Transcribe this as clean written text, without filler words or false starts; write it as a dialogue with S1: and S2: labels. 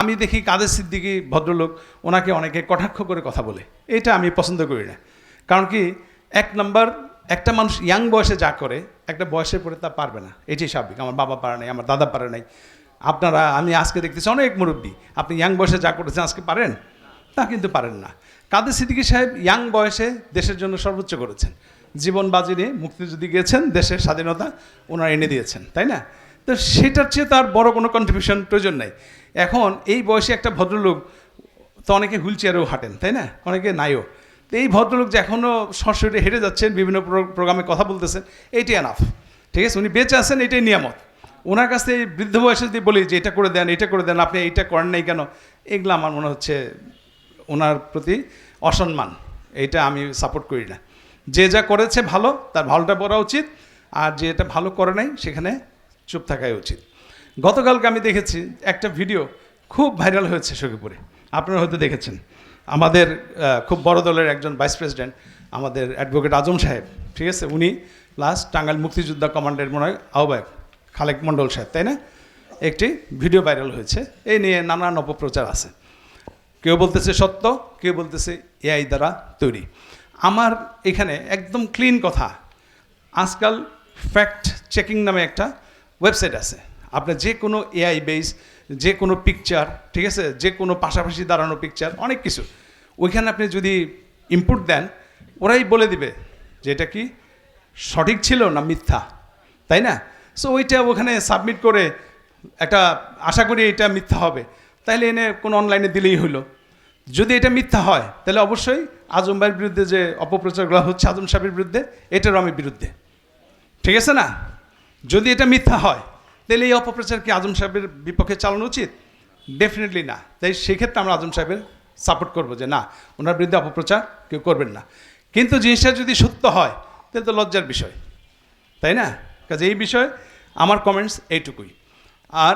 S1: আমি দেখি কাদের সিদ্দিকী ভদ্রলোক ওনাকে অনেকে কটাক্ষ করে কথা বলে, এটা আমি পছন্দ করি না। কারণ কি, এক নাম্বার, একটা মানুষ ইয়াং বয়সে যা করে একটা বয়সের পরে তা পারবে না, এটাই স্বাভাবিক। আমার বাবা পারে নাই, আমার দাদা পারে নাই, আপনারা, আমি আজকে দেখতেছি অনেক মুরব্বী, আপনি ইয়াং বয়সে যা করেছেন আজকে পারেন, তা কিন্তু পারেন না। কাদের সিদ্দিকী সাহেব ইয়াং বয়সে দেশের জন্য সর্বোচ্চ করেছেন, জীবন বাজি নিয়ে মুক্তিযুদ্ধে গিয়েছেন, দেশের স্বাধীনতা ওনারা এনে দিয়েছেন, তাই না? তো সেটার চেয়ে তার বড় কোনো কন্ট্রিবিউশন প্রয়োজন নাই। এখন এই বয়সে একটা ভদ্রলোক, তো অনেকে হুইল চেয়ারেও হাঁটেন, তাই না, অনেকে নাইও, তো এই ভদ্রলোক যে এখনও সশরীরে হেঁটে যাচ্ছেন, বিভিন্ন প্রোগ্রামে কথা বলতেছেন, এইটাই এনাফ। ঠিক আছে, উনি বেঁচে আছেন, এটাই নিয়ামত। ওনার কাছে এই বৃদ্ধ বয়সে যদি বলি যে এটা করে দেন, এটা করে দেন, আপনি এইটা করেন নাই কেন, এগুলো আমার মনে হচ্ছে ওনার প্রতি অসম্মান। এইটা আমি সাপোর্ট করি না। যে যা করেছে ভালো, তার ভালোটা বলা উচিত, আর যে এটা ভালো করে নাই সেখানে চুপ থাকাই উচিত। গতকালকে আমি দেখেছি একটা ভিডিও খুব ভাইরাল হয়েছে সখীপুরে, আপনারা হয়তো দেখেছেন। আমাদের খুব বড় দলের একজন ভাইস প্রেসিডেন্ট, আমাদের অ্যাডভোকেট আজম সাহেব, ঠিক আছে, উনি প্লাস টাঙ্গাইল মুক্তিযোদ্ধা কমান্ডের মনে হয় আহ্বায়ক খালেক মণ্ডল সাহেব, তাই না, একটি ভিডিও ভাইরাল হয়েছে। এই নিয়ে নানান অপপ্রচার আছে, কেউ বলতেছে সত্য, কেউ বলতেছে এআই দ্বারা তৈরি। আমার এখানে একদম ক্লিন কথা, আজকাল ফ্যাক্ট চেকিং নামে একটা ওয়েবসাইট আছে। আপনার যে কোনো এআই বেস, যে কোনো পিকচার, ঠিক আছে, যে কোনো পাশাপাশি দাঁড়ানো পিকচার, অনেক কিছু, ওইখানে আপনি যদি ইনপুট দেন, ওরাই বলে দিবে যে এটা কি সঠিক ছিল না মিথ্যা, তাই না? সো ওইটা ওখানে সাবমিট করে একটা আশা করি এটা মিথ্যা হবে, তাহলে এনে কোনো অনলাইনে দিলেই হলো। যদি এটা মিথ্যা হয় তাহলে অবশ্যই আজম ভাইয়ের বিরুদ্ধে যে অপপ্রচারগুলো হচ্ছে আজম সাহেবের বিরুদ্ধে, এটারও আমি বিরুদ্ধে, ঠিক আছে না? যদি এটা মিথ্যা হয় তাহলে এই অপপ্রচার কি আজম সাহেবের বিপক্ষে চালানো উচিত? ডেফিনেটলি না। তাই সেক্ষেত্রে আমরা আজম সাহেবের সাপোর্ট করবো যে না, ওনার বিরুদ্ধে অপপ্রচার কেউ করবেন না। কিন্তু জিনিসটা যদি সত্য হয় তাহলে তো লজ্জার বিষয়, তাই না? কাজে এই বিষয়ে আমার কমেন্টস এইটুকুই। আর